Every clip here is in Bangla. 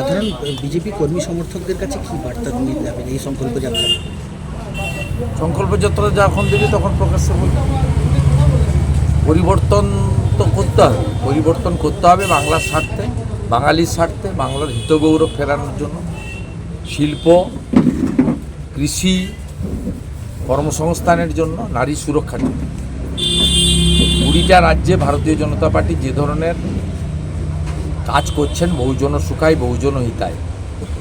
সাধারণ বিজেপি কর্মী সমর্থকদের কাছে কি বার্তা নিয়ে যাবেন এই সংকল্প যাত্রা? সংকল্প যাত্রা যখন দেবে তখন প্রকাশ্যে বলবে। পরিবর্তন তো করতে হবে, পরিবর্তন করতে হবে বাংলার স্বার্থে, বাঙালির স্বার্থে, বাংলার হিতগৌরব ফেরানোর জন্য। শিল্প, কৃষি, কর্মসংস্থানের জন্য, নারী সুরক্ষার জন্য 20টা রাজ্যে ভারতীয় জনতা পার্টি যে ধরনের কাজ করছেন, বহুজন সুখায় বহুজন হিতায়,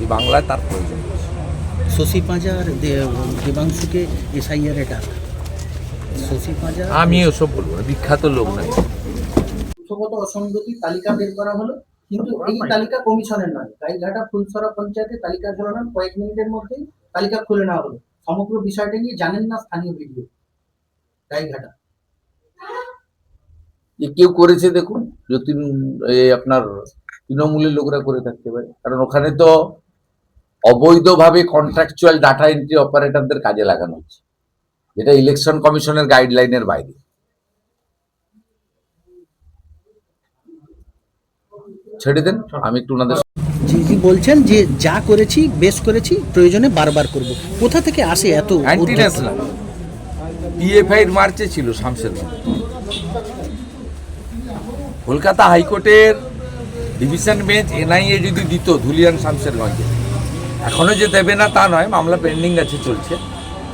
এই বাংলায় তার প্রয়োজন। শশী পাঁজা আর দেবাংশুকে এসআইআর ডাক। শশী পাঁজা আমি ওসব বলবো না, বিখ্যাত লোক নয়। তথ্যগত অসঙ্গতি তালিকা বের করা হলো, কিন্তু এই তালিকা কমিশনের নয়। গাইঘাটা ফুলসরা পঞ্চায়েতে তালিকা ঝোলানোর কয়েক মিনিটের মধ্যেই তালিকা খুলে নেওয়া হলো। সমগ্র বিষয়টা নিয়ে জানেন না স্থানীয় ভিডিও গাইঘাটা। যে কেউ করেছে দেখুন, যদি আপনার তৃণমূলের লোকরা করে থাকতে পারে, কারণ ওখানে তো অবৈধভাবে কন্ট্রাকচুয়াল ডাটা এন্ট্রি অপারেটরদের কাজে লাগানো হচ্ছে, যেটা ইলেকশন কমিশনের গাইডলাইনের বাইরে। ছেড়ে দেন, আমি একটু ওনাদের। জি বলছেন যে যা করেছি বেশ করেছি, প্রয়োজনে বারবার করব। কোথা থেকে আসে এত অ্যান্টি ন্যাশনাল পিএফআই এর মার্চে ছিল শামশেরগঞ্জ। কলকাতা হাইকোর্টের ডিভিশন বেঞ্চ এনআইএ যদি দিত ধুলিয়ান শামশেরগঞ্জে, এখনো যে দেবে না তা নয়, মামলা পেন্ডিং আছে, চলছে,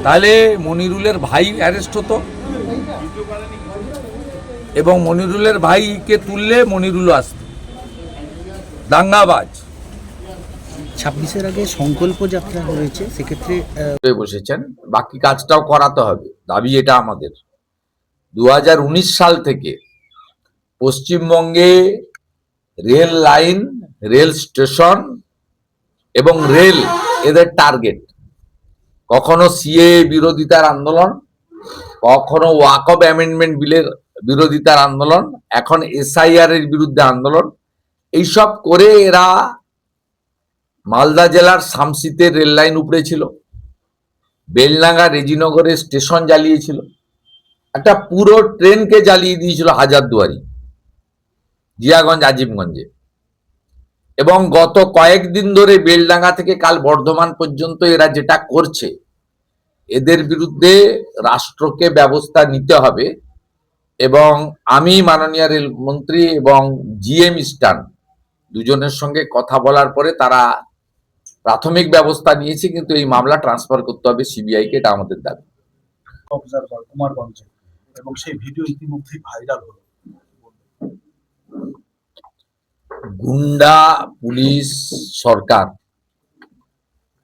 তাহলে মনিরুলের ভাই অ্যারেস্ট হতো, এবং মনিরুলের ভাইকে তুললে মনিরুলও আসত। দাঙ্গাবাজ 26-এর আগে সংকল্প যাত্রা রয়েছে, সেক্ষেত্রে বসেছেন, বাকি কাজটাও করাতে হবে, দাবি এটা আমাদের। 2019 সাল থেকে পশ্চিমবঙ্গে রেল লাইন, রেল স্টেশন এবং রেল এদের টার্গেট। কখনো সিএ বিরোধিতার আন্দোলন, কখনো ওয়াকফ অ্যামেন্ডমেন্ট বিলের বিরোধিতার আন্দোলন, এখন এসআইআর এর বিরুদ্ধে আন্দোলন। এইসব করে এরা মালদা জেলার শামসিতে রেল লাইন উপড়েছিল, বেলডাঙ্গা রেজিনগরে স্টেশন জ্বালিয়েছিল, একটা পুরো ট্রেনকে জ্বালিয়ে দিয়েছিল হাজারদুয়ারি, জিয়াগঞ্জ, আজিমগঞ্জে। এবং গত কয়েকদিন ধরে বেলডাঙ্গা থেকে কাল বর্ধমান পর্যন্ত এরা যেটা করছে, এদের বিরুদ্ধে রাষ্ট্রকে ব্যবস্থা নিতে হবে। এবং আমি মাননীয় রেলমন্ত্রী এবং জিএম ইস্টার্ন দুজনের সঙ্গে কথা বলার পরে তারা প্রাথমিক ব্যবস্থা নিয়েছে, কিন্তু এই মামলা ট্রান্সফার করতে হবে সিবিআই কে, এটা আমাদের দাবি। অবজারভার কুমারগঞ্জে, এবং সেই ভিডিও ইতিমধ্যেই ভাইরাল হলো। গুন্ডা পুলিশ সরকার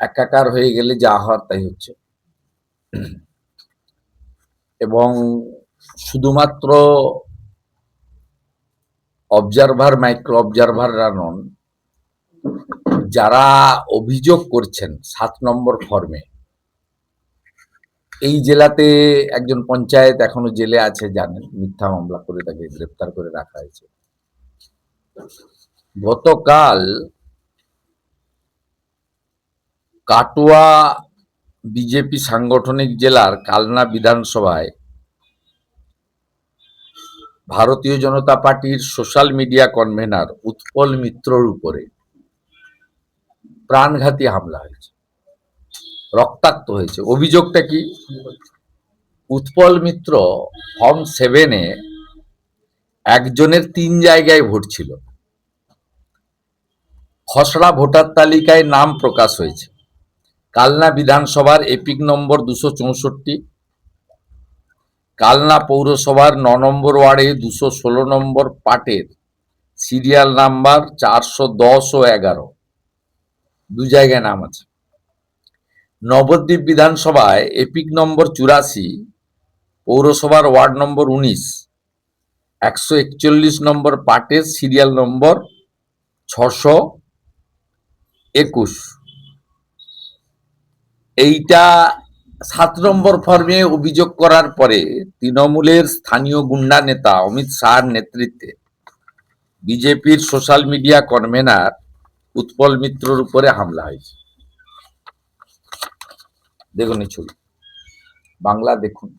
একাকার হয়ে গেলে যা হওয়ার তাই হচ্ছে, এবং শুধুমাত্র অবজারভার, মাইক্রো অবজারভাররা নন, যারা অভিযোগ করছেন 7 নম্বর ফর্মে। এই জেলাতে একজন পঞ্চায়েত এখনো জেলে আছে, জানেন, মিথ্যা মামলা করে তাকে গ্রেফতার করে রাখা হয়েছে। গতকাল কাটোয়া বিজেপি সাংগঠনিক জেলার কালনা বিধানসভায় ভারতীয় জনতা পার্টির সোশ্যাল মিডিয়া কনভেনার উৎপল মিত্রর উপরে প্রাণঘাতী হামলা হয়েছে, রক্তাক্ত হয়েছে। অভিযোগটা কি? উৎপল মিত্র ফর্ম 7-এ একজনের 3 জায়গায় ভোট ছিল, খসড়া ভোটার তালিকায় নাম প্রকাশ হয়েছে। কালনা বিধানসভার এপিক নম্বর 264, কালনা পৌরসভার 9 নম্বর ওয়ার্ডে 216 নম্বর পাটের সিরিয়াল নাম্বার 410 ও 11, 2 জায়গায় নাম আছে। নবদ্বীপ বিধানসভায় এপিক নম্বর 84, পৌরসভার ওয়ার্ড নম্বর 19, 141 নম্বর পাটের সিরিয়াল নম্বর 621। এইটা 7 নম্বর ফর্মে অভিযোগ করার পরে তৃণমূলের স্থানীয় গুন্ডা নেতা অমিত শাহর নেতৃত্বে বিজেপির সোশ্যাল মিডিয়া কনভেনার উৎপল মিত্রর উপরে হামলা হয়েছে। দেখুন এই ছবি, বাংলা দেখুন।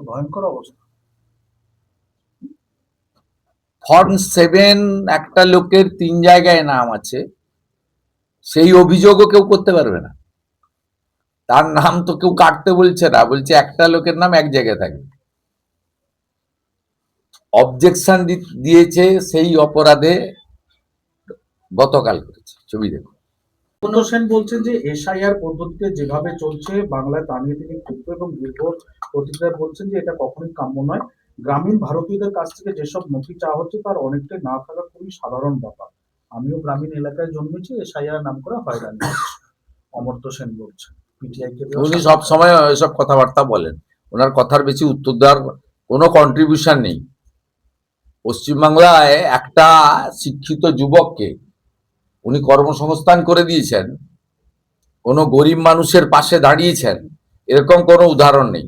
ভয়ঙ্কর অবস্থা। ফর্ম 7 একটা লোকের 3 জায়গায় নাম আছে, সেই অভিযোগও কেউ করতে পারবে না। তার নাম তো কেউ কাটতে বলছে না, বলছে একটা লোকের নাম এক জায়গায় থাকবে। অবজেকশন দিয়েছে সেই অপরাধে গতকাল করেছে। ছবি দেখো। অমর্ত্য সেন বলছেন যে এসআইআর পদ্ধতিতে যেভাবে চলছে বাংলায়, তা নিয়ে তিনি ক্ষুব্ধ এবং দীর্ঘ প্রতিক্রিয়া বলছেন যে এটা কখনোই কাম্য নয়। গ্রামীণ ভারতীয়দের কাছ থেকে যেসব নথি চাওয়া হচ্ছে তার অনেকটাই না থাকা খুবই সাধারণ ব্যাপার। আমিও গ্রামীণ এলাকায় জন্মেছি, এসআইআর নাম করে হয়রানি হচ্ছে। অমর্ত্য সেন বলছেন পিটিআই কে দেওয়া উনি সব সময় এসব কথাবার্তা বলেন, ওনার কথার বেশি উত্তর দেওয়ার কোনো কন্ট্রিবিউশন নেই। পশ্চিমবাংলায় একটা শিক্ষিত যুবককে উনি কর্মসংস্থান করে দিয়েছেন, কোনো গরিব মানুষের পাশে দাঁড়িয়েছেন, এরকম কোনো উদাহরণ নেই।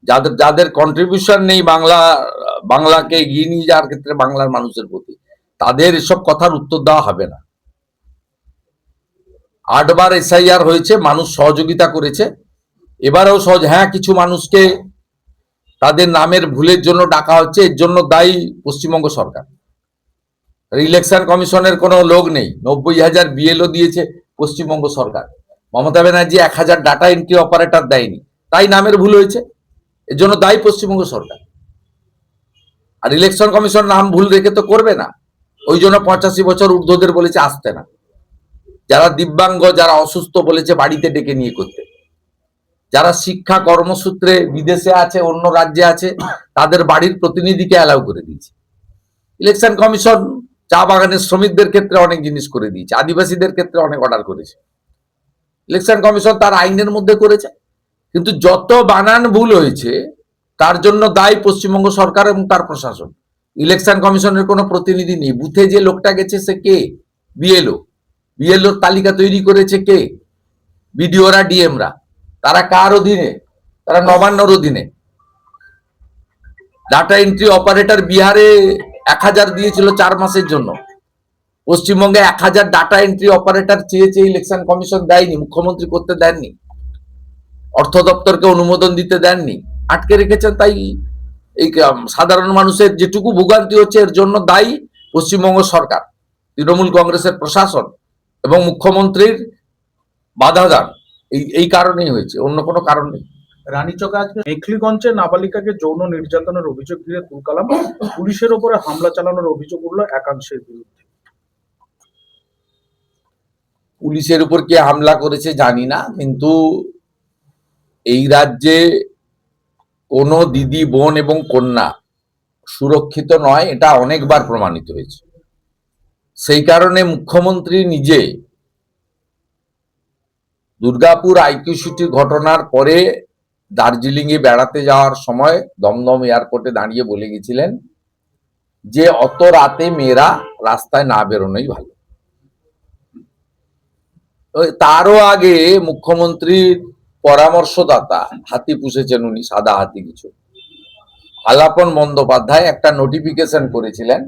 যাদের যাদের কন্ট্রিবিউশন নেই বাংলাকে এগিয়ে নিয়ে যাওয়ার ক্ষেত্রে বাংলার মানুষের প্রতি, তাদের এসব কথার উত্তর দেওয়া হবে না। 8 বার এসআইআর হয়েছে, মানুষ সহযোগিতা করেছে, এবারেও হ্যাঁ, কিছু মানুষকে তাদের নামের ভুলের জন্য ডাকা হচ্ছে, এর জন্য দায়ী পশ্চিমবঙ্গ সরকার। ইলেকশন কমিশনের কোনো লোক নেই, 90,000 বিএলও দিয়েছে পশ্চিমবঙ্গ সরকার। Mamata Banerjee 1000 data entry operator দেয়নি, তাই নামের ভুল হয়েছে, এর জন্য দায়ী পশ্চিমবঙ্গ সরকার। আর ইলেকশন কমিশন নাম ভুল রেখে তো করবে না, ওই জন্য 85 বছর ঊর্ধ্বদের বলেছে আসতে না, যারা দিব্যাঙ্গ, যারা অসুস্থ বলেছে বাড়িতে ডেকে নিয়ে করতে, যারা শিক্ষা কর্মসূত্রে বিদেশে আছে, অন্য রাজ্যে আছে, তাদের বাড়ির প্রতিনিধিকে অ্যালাউ করে দিয়েছে। ইলেকশন কমিশন চা বাগানের শ্রমিকদের ক্ষেত্রে অনেক জিনিস করে দিয়েছে, আদিবাসীদের ক্ষেত্রে অনেক অর্ডার করেছে। ইলেকশন কমিশন তার আইনের মধ্যে করেছে, কিন্তু যত বানান ভুল হয়েছে তার জন্য দায়ী পশ্চিমবঙ্গ সরকার এবং তার প্রশাসন। ইলেকশন কমিশনের কোনো প্রতিনিধি নেই। বুথে যে লোকটা গেছে সে কে? বিএলও। বিএলওর তালিকা তৈরি করেছে কে? বিডিওরা, ডিএমরা। তারা কার অধীনে? তারা নবান্নর অধীনে। ডাটা এন্ট্রি অপারেটর বিহারে 1000 দিয়েছিল 4 মাসের জন্য, পশ্চিমবঙ্গে 1000 ডাটা এন্ট্রি অপারেটর চেয়েছে, ইলেকশন কমিশন দেয়নি, মুখ্যমন্ত্রী করতে দেননি, অর্থ দপ্তরকে অনুমোদন দিতে দেননি, আটকে রেখেছেন। তাই এই সাধারণ মানুষের যেটুকু ভোগান্তি হচ্ছে এর জন্য দায়ী পশ্চিমবঙ্গ সরকার, তৃণমূল কংগ্রেসের প্রশাসন এবং মুখ্যমন্ত্রীর বাধা দান। এই কারণেই হয়েছে, অন্য কোনো কারণ নেই। রানীচকে আজকে মেখলিগঞ্জে নাবালিকাকে যৌন নির্যাতনের অভিযোগ ঘিরে তুলকালাম, পুলিশের ওপরে হামলা চালানোর অভিযোগ উঠল একাংশের বিরুদ্ধে। পুলিশের উপর কে হামলা করেছে জানি না, কিন্তু এই রাজ্যে কোনো দিদি, বোন এবং কন্যা সুরক্ষিত নয়, এটা অনেকবার প্রমাণিত হয়েছে। সেই কারণে মুখ্যমন্ত্রী নিজে দুর্গাপুর আইকিউ ঘটনার পরে দার্জিলিং এ বেড়াতে যাওয়ার সময় দমদম এয়ারপোর্টে দাঁড়িয়ে বলে গেছিলেন যে অত রাতে মেয়েরা রাস্তায় না বেরোনোই ভালো। তারও আগে মুখ্যমন্ত্রীর পরামর্শদাতা, হাতি পুষেছেন উনি, সাদা হাতি কিছু, আলাপন বন্দ্যোপাধ্যায় একটা নোটিফিকেশন করেছিলেন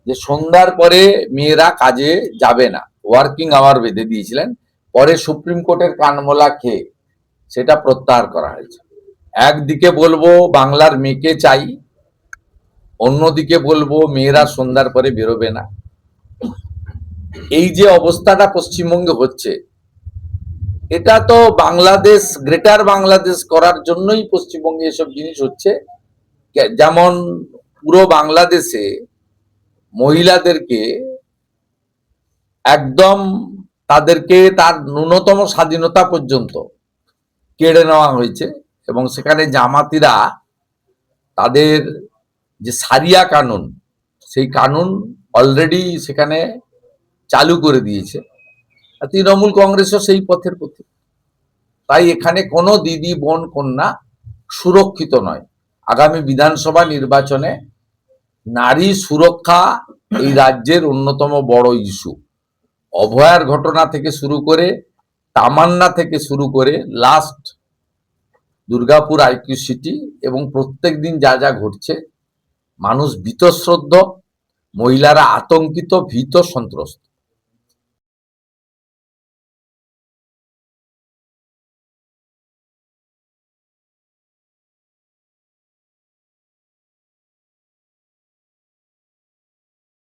যে সন্ধ্যার পরে মেয়েরা কাজে যাবে না, ওয়ার্কিং আওয়ার বেঁধে দিয়েছিলেন। পরে সুপ্রিম কোর্টের কানমোলা খেয়ে সেটা প্রত্যাহার করা হয়েছে। একদিকে বলবো বাংলার মেয়েকে চাই, অন্যদিকে বলবো মেয়েরা সন্ধ্যার পরে বেরোবে না। এই যে অবস্থাটা পশ্চিমবঙ্গে হচ্ছে, এটা তো বাংলাদেশ, গ্রেটার বাংলাদেশ করার জন্যই পশ্চিমবঙ্গে এসব জিনিস হচ্ছে। যেমন পুরো বাংলাদেশে মহিলাদেরকে একদম তাদেরকে তার ন্যূনতম স্বাধীনতা পর্যন্ত কেড়ে নেওয়া হয়েছে, এবং সেখানে জামাতিরা তাদের যে সারিয়া কানুন, সেই কানুন অলরেডি সেখানে চালু করে দিয়েছে। তৃণমূল কংগ্রেসও সেই পথের পথে। তাই এখানে কোনো দিদি, বোন, কন্যা সুরক্ষিত নয়। আগামী বিধানসভা নির্বাচনে নারী সুরক্ষা এই রাজ্যের অন্যতম বড় ইস্যু। অভয়ার ঘটনা থেকে শুরু করে, তামান্না থেকে শুরু করে, লাস্ট দুর্গাপুর আইকিউ সিটি, এবং প্রত্যেক দিন যা যা ঘটছে, মানুষ বীতশ্রদ্ধ, মহিলারা আতঙ্কিত, ভীত, সন্ত্রস্ত।